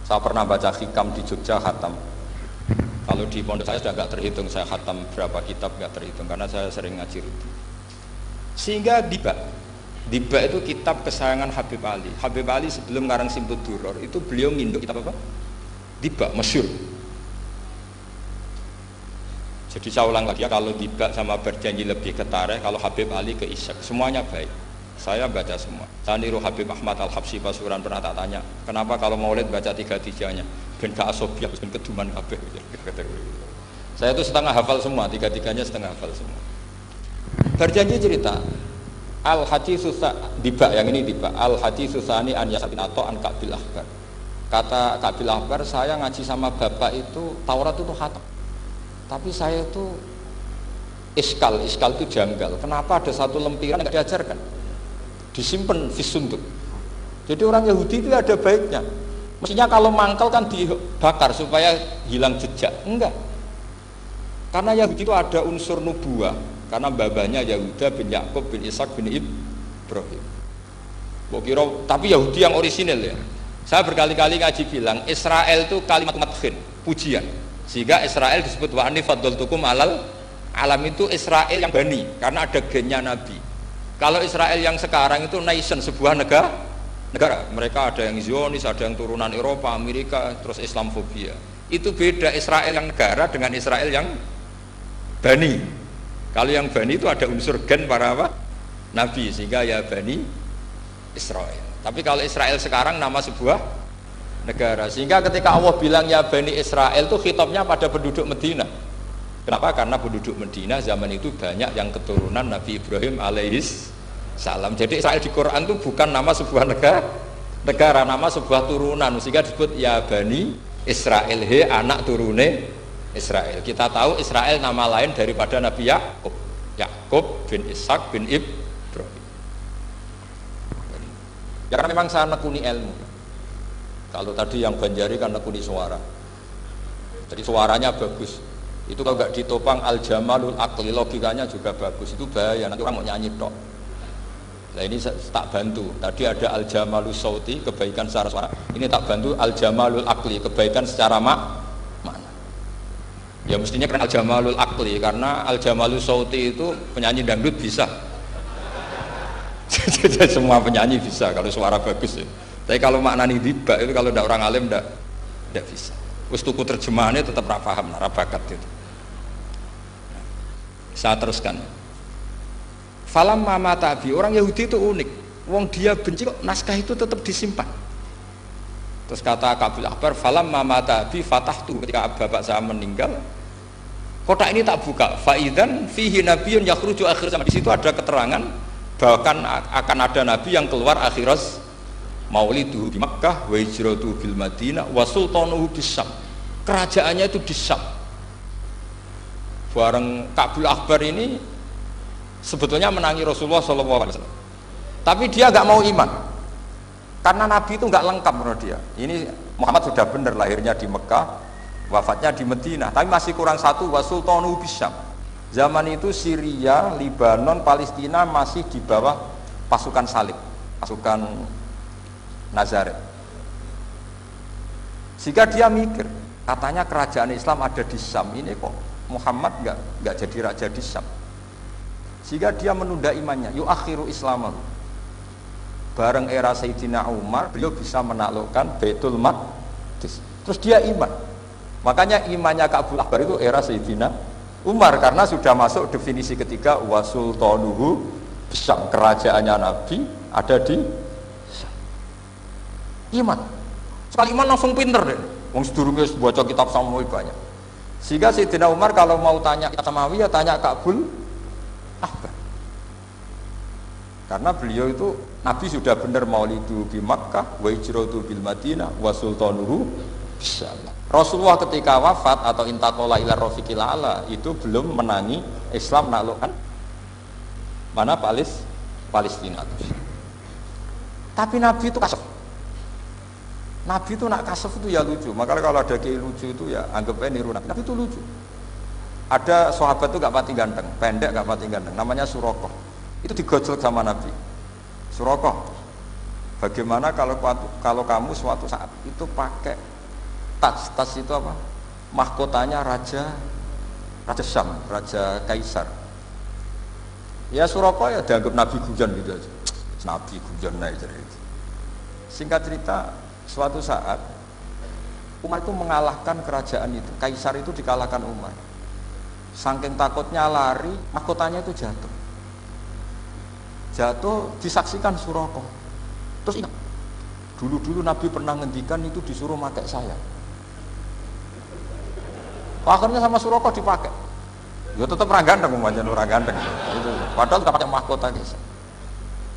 Saya pernah baca hikam di Jogja khatam. Kalau di pondok saya sudah nggak terhitung saya khatam berapa kitab, nggak terhitung karena saya sering ngaji rutin. Sehingga Diba itu kitab kesayangan Habib Ali. Habib Ali sebelum ngarang Simtud Duror itu beliau nginduk kitab apa? Diba, masyhur. Jadi saya ulang lagi ya, kalau Diba sama Berjanji lebih ke Tarikh, kalau Habib Ali ke Isyak, semuanya baik. Saya baca semua. Saya niru Habib Ahmad Al-Habsyi Pasuruan, pernah tak tanya, kenapa kalau Maulid baca 3-3-nya? Ben ka asobiah, ben keduman kabeh. Saya itu setengah hafal semua, 3-3-nya setengah hafal semua. Berjanji cerita, Al-Haditsus Diba, yang ini Diba, Al-Haditsus Tsani an Yasabin atau an Kabil Ahbar. Kata Kabil Ahbar, saya ngaji sama bapak itu Taurat itu khatam. Tapi saya itu iskal itu janggal. Kenapa ada satu lempiran yang tidak diajarkan? Disimpan fisunduk. Jadi orang Yahudi itu ada baiknya. Mestinya kalau mangkal kan dibakar supaya hilang jejak. Enggak. Karena Yahudi itu ada unsur nubuah. Karena babanya Yahuda bin Yakub bin Ishak bin Ibrahim. Tapi Yahudi yang orisinil ya. Saya berkali-kali ngaji bilang Israel itu kalimat madhin, pujian. Sehingga Israel disebut wa anni faddaltukum alal alam, itu Israel yang bani karena ada gennya Nabi. Kalau Israel yang sekarang itu nation, sebuah negara. Mereka ada yang Zionis, ada yang turunan Eropa, Amerika, terus Islamfobia. Itu beda Israel yang negara dengan Israel yang bani. Kalau yang bani itu ada unsur gen para apa? Nabi, sehingga ya bani Israel. Tapi kalau Israel sekarang nama sebuah negara, sehingga ketika Allah bilang ya Bani Israel itu khitabnya pada penduduk Medina. Kenapa? Karena penduduk Medina zaman itu banyak yang keturunan Nabi Ibrahim alaihis salam. Jadi Israel di Quran itu bukan nama sebuah negara, nama sebuah turunan, sehingga disebut ya Bani Israel, he anak turune Israel. Kita tahu Israel nama lain daripada Nabi Yakub bin Ishak bin Ibrahim. Ya karena memang saya nekuni ilmu. Kalau tadi yang Banjari kan nekuni suara. Jadi suaranya bagus. Itu kalau nggak ditopang al-jamalul aqli, logikanya juga bagus. Itu bahaya, nanti orang mau nyanyi tok. Nah ini tak bantu. Tadi ada al-jamalus sauti, kebaikan secara suara. Ini tak bantu al-jamalul aqli, kebaikan secara makna. Ya mestinya kena al-jamalul aqli, karena al-jamalus sauti itu penyanyi dangdut bisa. Jadi semua penyanyi bisa kalau suara bagus ya. Tapi kalau maknani Diba itu kalau tidak orang alim tidak bisa. Terus tuku terjemahannya tetap paham, bakat itu. Saya teruskan. Falam mama tabi, orang Yahudi itu unik. Wong dia benci kok naskah itu tetap disimpan. Terus kata Kabil Ahbar, falam mama tabi fatahtu, ketika bapak saya meninggal, kotak ini tak buka. Faidan fihi nabiyun yakhruju akhir zaman. Di situ ada keterangan bahkan akan ada nabi yang keluar akhirat mauliduhu di Makkah wa hijratuhu bil Madinah wa sultanuhu bis Syam. Kerajaannya itu di Syam. Bareng Kabil Ahbar ini sebetulnya menangi Rasulullah SAW, tapi dia nggak mau iman karena nabi itu nggak lengkap menurut dia. Ini Muhammad sudah benar lahirnya di Mekah, wafatnya di Madinah, tapi masih kurang satu, wa sultanuhu bis Syam. Zaman itu Syria, Libanon, Palestina masih di bawah pasukan salib, pasukan Nazaret. Sehingga dia mikir, katanya kerajaan Islam ada di Syam, ini kok Muhammad nggak jadi raja di Syam. Sehingga dia menunda imannya, yuakhiru islamahu. Bareng era Sayyidina Umar, beliau bisa menaklukkan Baitul Maqdis. Terus dia iman. Makanya imannya Kabil Ahbar itu era Sayyidina Umar, karena sudah masuk definisi ketiga wa sultanuhu Syam, kerajaannya Nabi ada di Syam. Iman. Sekali iman langsung pinter deh. Wong sedurunge wis baca kitab Samawi banyak. Sehingga Sayyidina Umar kalau mau tanya Samawi ya tanya Ka'bul Ahbar. Karena beliau itu Nabi sudah benar maulidu di Makkah, wa hijratu bil Madinah, wa sultanuhu bisyam. Rasulullah ketika wafat atau intaqala ila rafiqil ala itu belum menangi Islam naklukkan mana Palestina. Tapi Nabi itu kasef. Nabi itu nak kasef itu ya lucu. Makanya kalau ada kiai lucu itu ya anggapnya niru Nabi. Nabi itu lucu. Ada sahabat itu gak pati ganteng, pendek gak pati ganteng, namanya Surakoh. Itu digojlok sama Nabi. Surakoh, bagaimana kalau kamu suatu saat itu pakai tas itu apa? Mahkotanya Raja Syam, Raja Kaisar. Ya Surakoh ya dianggap Nabi guyon gitu aja. Nabi guyon aja itu. Singkat cerita, suatu saat Umar itu mengalahkan kerajaan itu. Kaisar itu dikalahkan Umar. Saking takutnya lari, mahkotanya itu jatuh. Jatuh disaksikan Surakoh. Terus ingat, dulu Nabi pernah ngendikan itu disuruh pakai saya. Akhirnya sama Surakoh dipakai. Ya tetap orang ganteng, orang ganteng. Itu. Padahal tak pakai mahkota guys.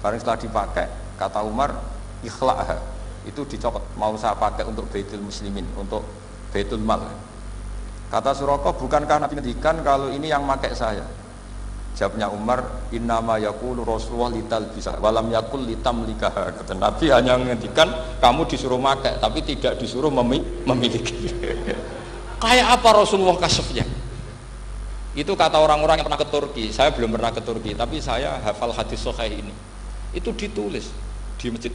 Barang setelah dipakai, kata Umar, ikhla'ha. Itu dicopot. Mau saya pakai untuk Baitul Muslimin, untuk Baitul Mal. Kata Surakoh, bukankah Nabi ngendikan kalau ini yang pakai saya? Jawabnya Umar, innama yaqulu Rasulullah lital bisa, walam yaqul litam likaha. Kata Nabi hanya ngendikan kamu disuruh pakai, tapi tidak disuruh memiliki. Kayak apa Rasulullah kasefnya? Itu kata orang-orang yang pernah ke Turki. Saya belum pernah ke Turki, tapi saya hafal hadis sahih ini. Itu ditulis di masjid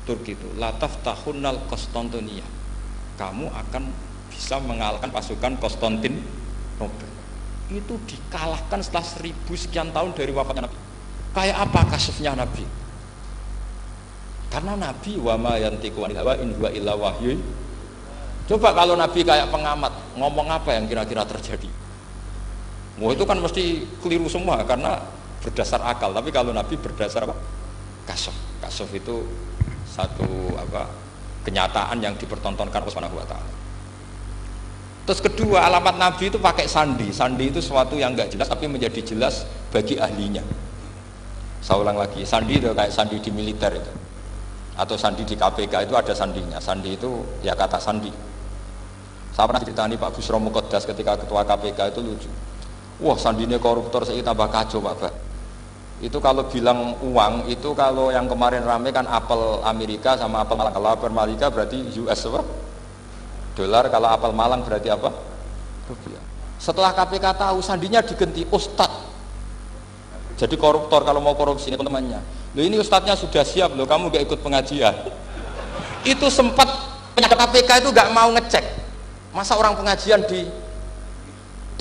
Turki itu, la taftahunnal Konstantinia. Kamu akan bisa mengalahkan pasukan Konstantinopel. Itu dikalahkan setelah 1000 sekian tahun dari wafatnya Nabi. Kayak apa kasefnya Nabi? Karena Nabi wa ma yantiqu anil hawa in huwa illa wahyu. Coba kalau Nabi kayak pengamat, ngomong apa yang kira-kira terjadi? Wah itu kan mesti keliru semua karena berdasar akal. Tapi kalau Nabi berdasar apa? Kasef. Kasef itu satu apa? Kenyataan yang dipertontonkan Allah Subhanahu wa taala. Terus kedua, alamat Nabi itu pakai sandi. Sandi itu sesuatu yang enggak jelas tapi menjadi jelas bagi ahlinya. Saya ulang lagi, sandi itu kayak sandi di militer itu. Atau sandi di KPK itu ada sandinya. Sandi itu ya kata sandi. Saya pernah ceritani Pak Busro Muqaddas ketika ketua KPK itu lucu. Wah sandinya koruptor saya tambah kacau Pak. Itu kalau bilang uang itu kalau yang kemarin rame kan apel Amerika sama apel Malang. Kalau apel Amerika berarti US apa? Dolar, kalau apel Malang berarti apa? Rupiah. Setelah KPK tahu sandinya diganti Ustadz. Jadi koruptor kalau mau korupsi ini teman-temannya. Loh ini Ustadznya sudah siap loh, kamu gak ikut pengajian. Itu sempat penyadap KPK itu gak mau ngecek. Masa orang pengajian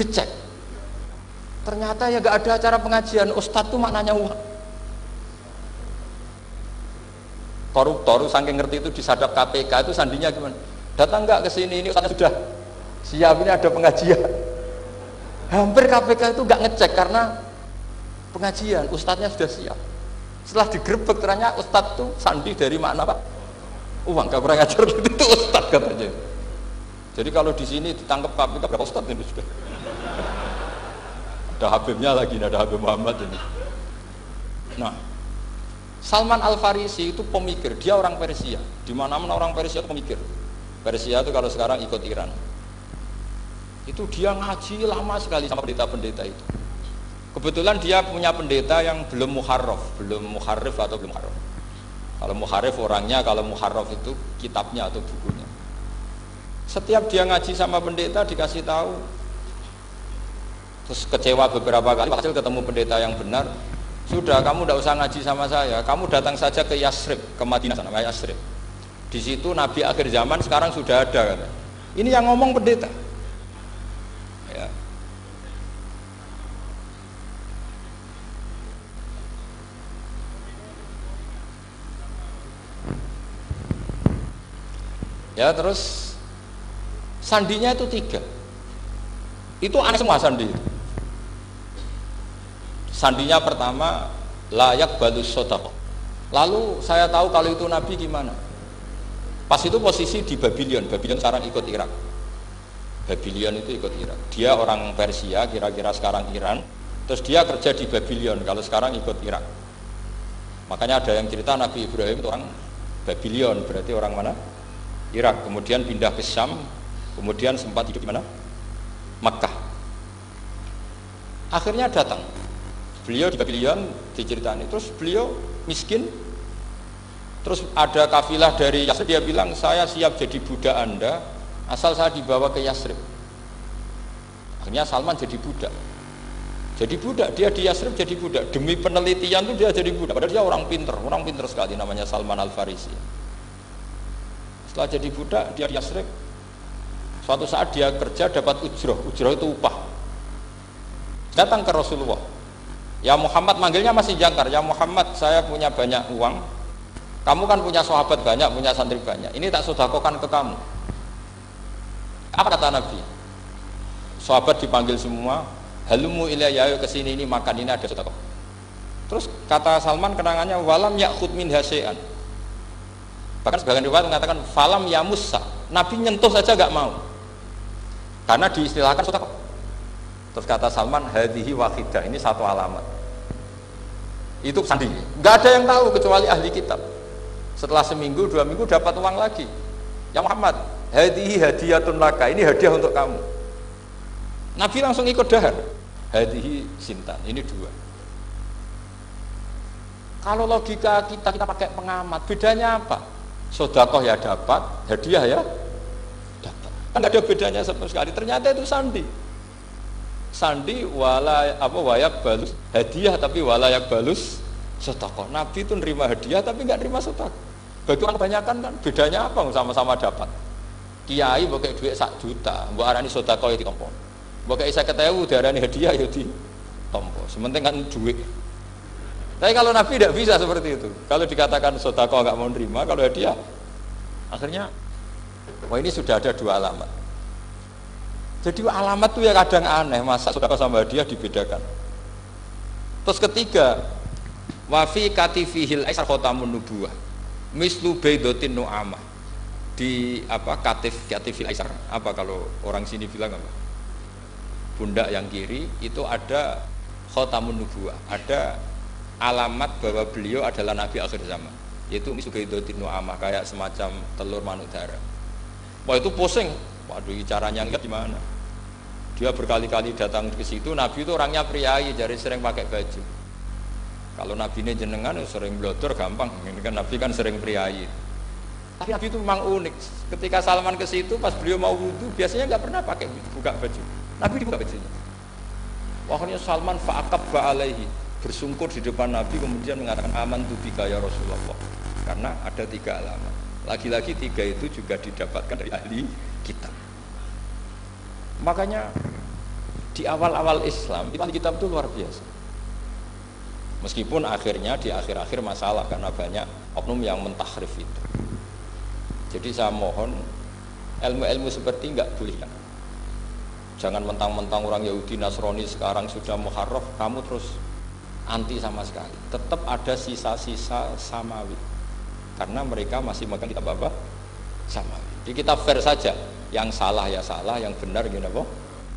dicek? Ternyata ya gak ada acara pengajian, Ustadz itu maknanya uang. Koruptor saking ngerti itu disadap KPK itu sandinya gimana? Datang nggak ke sini, ini Ustadz sudah siap, ini ada pengajian. Hampir KPK itu nggak ngecek karena pengajian, Ustadznya sudah siap. Setelah digerebek ternyata Ustadz itu sandi dari makna Pak? Uang, gak kurang ajar gitu, itu Ustadz katanya. Jadi kalau di sini ditangkap KPK berapa Ustadz ini sudah? Ada Habibnya lagi, ada Habib Muhammad ini. Nah, Salman Al-Farisi itu pemikir, dia orang Persia. Di mana-mana orang Persia itu pemikir. Persia itu kalau sekarang ikut Iran. Itu dia ngaji lama sekali sama pendeta-pendeta itu. Kebetulan dia punya pendeta yang belum muharraf atau belum muharraf. Kalau muharraf orangnya, kalau muharraf itu kitabnya atau bukunya. Setiap dia ngaji sama pendeta dikasih tahu, terus kecewa beberapa kali, hasil ketemu pendeta yang benar, sudah kamu tidak usah ngaji sama saya, kamu datang saja ke Yasrib, ke Madinah sana, Yasrib. Di situ Nabi akhir zaman sekarang sudah ada. Kata. Ini yang ngomong pendeta. Ya. Ya terus sandinya itu 3. Itu aneh semua sandi. Sandinya pertama layak balus sodako. Lalu saya tahu kalau itu Nabi gimana? Pas itu posisi di Babylon. Babylon sekarang ikut Irak. Babylon itu ikut Irak. Dia orang Persia, kira-kira sekarang Iran. Terus dia kerja di Babylon, kalau sekarang ikut Irak. Makanya ada yang cerita Nabi Ibrahim itu orang Babylon, berarti orang mana? Irak. Kemudian pindah ke Syam, kemudian sempat hidup di mana? Makkah. Akhirnya datang. Beliau di Babylon diceritain. Terus beliau miskin. Terus ada kafilah dari Yasrib, dia bilang saya siap jadi budak Anda asal saya dibawa ke Yasrib. Akhirnya Salman jadi budak. Jadi budak, dia di Yasrib jadi budak. Demi penelitian itu dia jadi budak. Padahal dia orang pinter sekali, namanya Salman Al-Farisi. Setelah jadi budak, dia di Yasrib. Suatu saat dia kerja dapat ujroh itu upah. Datang ke Rasulullah. Ya Muhammad, manggilnya masih jangkar. Ya Muhammad, saya punya banyak uang. Kamu kan punya sahabat banyak, punya santri banyak. Ini tak sedekahkan ke kamu. Apa kata Nabi? Sahabat dipanggil semua. Halumu ilayya, ayo kesini, ini makan, ini ada sedekah. Terus kata Salman kenangannya, walam ya'khud min hasyai'an. Bahkan sebagian riwayat mengatakan falam yamussa. Nabi nyentuh saja gak mau. Karena diistilahkan sedekah. Terus kata Salman, hadhihi wahidah, ini satu alamat. Itu sandi. Gak ada yang tahu kecuali ahli kitab. Setelah seminggu, 2 minggu dapat uang lagi. Ya Muhammad, hadhihi hadiyatun laka, ini hadiah untuk kamu. Nabi langsung ikut dahar. Hadhihi sintan, ini 2. Kalau logika kita pakai pengamat, bedanya apa? Sedekah ya dapat, hadiah ya dapat. Kan gak ada bedanya sama sekali. Ternyata itu sandi. Sandi wayak balus hadiah, tapi walayak balus sedekah. Nabi itu nerima hadiah tapi nggak nerima sedekah. Bagi orang kebanyakan kan bedanya apa? Sama-sama dapat. Kiai pakai duit 1 juta, mbok arani sedekah ya ditompo. Mbok kei 50.000 diarani hadiah ya ditompo. Sementing kan duit. Tapi kalau Nabi tidak bisa seperti itu. Kalau dikatakan sedekah nggak mau nerima, kalau hadiah akhirnya ini sudah ada 2 alamat. Jadi alamat itu ya kadang aneh, masa sedekah sama hadiah dibedakan. Terus ketiga, wafi katifihil aisar khotamun nubuwah mislu baidotin nu'amah. Di katifil aisar, apa kalau orang sini bilang apa? Pundak yang kiri itu ada khotamun nubuwah, ada alamat bahwa beliau adalah nabi akhir zaman, yaitu mislu baidotin nu'amah, kayak semacam telur manuk darah. Wah itu pusing, waduh caranya enggak gimana? Dia berkali-kali datang ke situ. Nabi itu orangnya priayi, jadi sering pakai baju. Kalau Nabi ini jenengan sering blodor gampang. Ini kan Nabi kan sering priayi. Tapi Nabi itu memang unik. Ketika Salman ke situ, pas beliau mau wudhu, biasanya nggak pernah pakai buka baju. Nabi dibuka bajunya. Akhirnya Salman fa'aqabba alaihi, bersungkur di depan Nabi, kemudian mengatakan amantu bika ya Rasulullah. Karena ada 3 alamat. Lagi-lagi 3 itu juga didapatkan dari ahli kitab. Makanya di awal-awal Islam ahli kitab itu luar biasa. Meskipun akhirnya di akhir-akhir masalah karena banyak oknum yang mentahrif itu. Jadi saya mohon ilmu-ilmu seperti enggak boleh. Jangan mentang-mentang orang Yahudi Nasrani sekarang sudah muharraf kamu terus anti sama sekali. Tetap ada sisa-sisa samawi. Karena mereka masih makan kitab apa? Samawi. Di kitab fair saja. Yang salah ya salah, yang benar gini apa?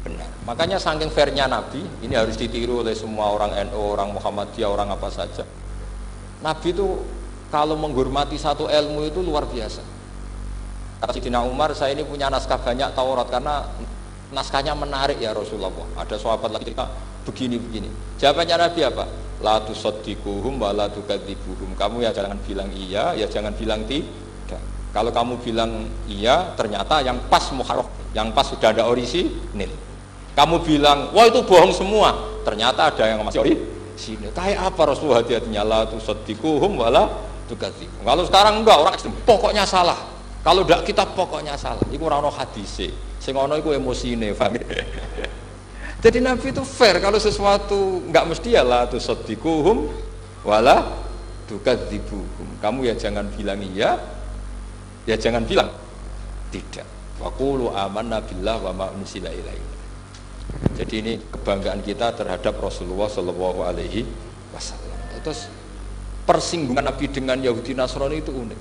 Benar. Makanya saking fairnya Nabi, ini harus ditiru oleh semua orang NU, orang Muhammadiyah, orang apa saja. Nabi itu kalau menghormati satu ilmu itu luar biasa. Kata Sayyidina Umar, saya ini punya naskah banyak Taurat karena naskahnya menarik ya Rasulullah. Ada sahabat lagi cerita begini-begini. Jawabannya Nabi apa? La tusaddiquhum wa la tukadzibuhum. Kamu ya jangan bilang iya, ya jangan bilang tidak. Kalau kamu bilang iya, ternyata yang pas muharraf, yang pas sudah ada orisinil. Kamu bilang, wah itu bohong semua, ternyata ada yang masih orisinil. Kayak apa Rasulullah hati-hatinya? La tusaddiquhum wa la tukadzibuhum. Kalau sekarang enggak, orang ekstrem, pokoknya salah. Kalau tidak kita pokoknya salah. Iku ora ono hadise. Sing ono iku emosine, paham? Jadi Nabi itu fair, kalau sesuatu enggak mesti ya la tusaddiquhum wa la tukadzibuhum. Kamu ya jangan bilang iya, ya jangan bilang tidak. Wa qulu amanna billah wa ma unzila ilaina. Jadi ini kebanggaan kita terhadap Rasulullah sallallahu alaihi wasallam. Terus persinggungan Nabi dengan Yahudi Nasrani itu unik.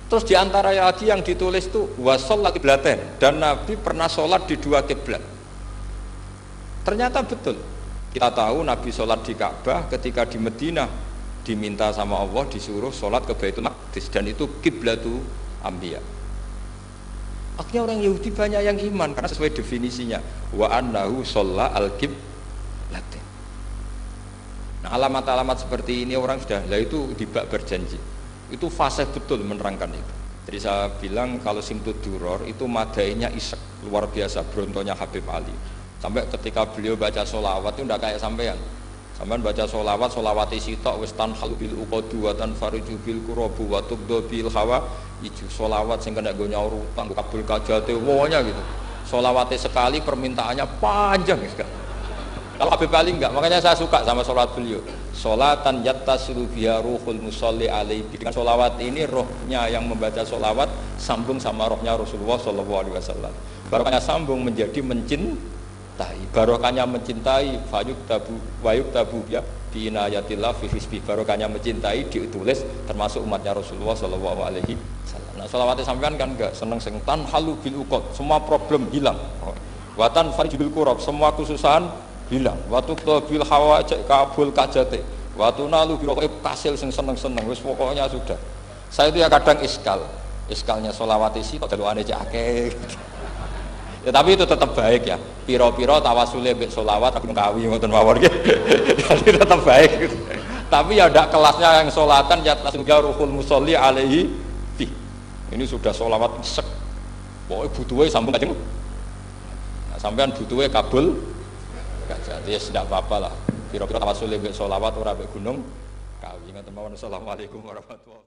Terus diantara lagi yang ditulis itu wasol kiblaten, dan Nabi pernah sholat di dua kiblat. Ternyata betul. Kita tahu Nabi sholat di Ka'bah, ketika di Madinah diminta sama Allah disuruh sholat ke Baitul Maqdis, dan itu kiblatu Anbiya. Akhirnya orang Yahudi banyak yang iman karena sesuai definisinya wa annahu sholla al-kiblatin. Nah, alamat-alamat seperti ini orang sudah, lah itu dibak berjanji. Itu fasih betul menerangkan itu. Jadi saya bilang kalau Simtud Duror itu madainya isek luar biasa, brontonya Habib Ali. Sampai ketika beliau baca sholawat itu tidak kayak sampean. Sampean baca sholawat, sholawati sitok wis tanhalu bil uqadu wa tanfariju bil qurabu wa tubdu bil hawa ijo sholawat sing kena go nyaur utang kabul kajate wonya gitu. Sholawatnya sekali permintaannya panjang sekali. Kalau Habib Ali enggak, makanya saya suka sama sholat beliau. Sholatan yattasilu biha ruhul musolli alaihi. Dengan sholawat ini rohnya yang membaca sholawat sambung sama rohnya Rasulullah SAW. Barokahnya sambung menjadi mencintai. Barokahnya mencintai fayuk tabu ya binayatillah fi hisbi. Barokahnya mencintai ditulis termasuk umatnya Rasulullah SAW. Nah sholawatnya sampean kan enggak seneng sengtan halu bil uqad, semua problem hilang. Watan farijul kurab, semua kesusahan hilang. Waktu bil hawa cek kabul kajate. Waktu nalu biro kasil sing seneng-seneng. Wis pokoknya sudah. Saya itu ya kadang iskalnya sholawat isi kok deluane cek akeh. Ya tapi itu tetap baik ya. Piro-piro tawasule mbek sholawat aku kawi ngoten mawon nggih. Jadi tetap baik. Tapi ya ndak kelasnya yang sholatan ya tasbiha ruhul musolli alaihi fi. Ini sudah sholawat sek. Pokoke butuhe sambung kajeng. Nah, sampean butuhe kabul jadi ya tidak apa-apa lah. Kira-kira tawasul lebih sholawat ora mbek gunung kawi. Assalamualaikum warahmatullahi wabarakatuh.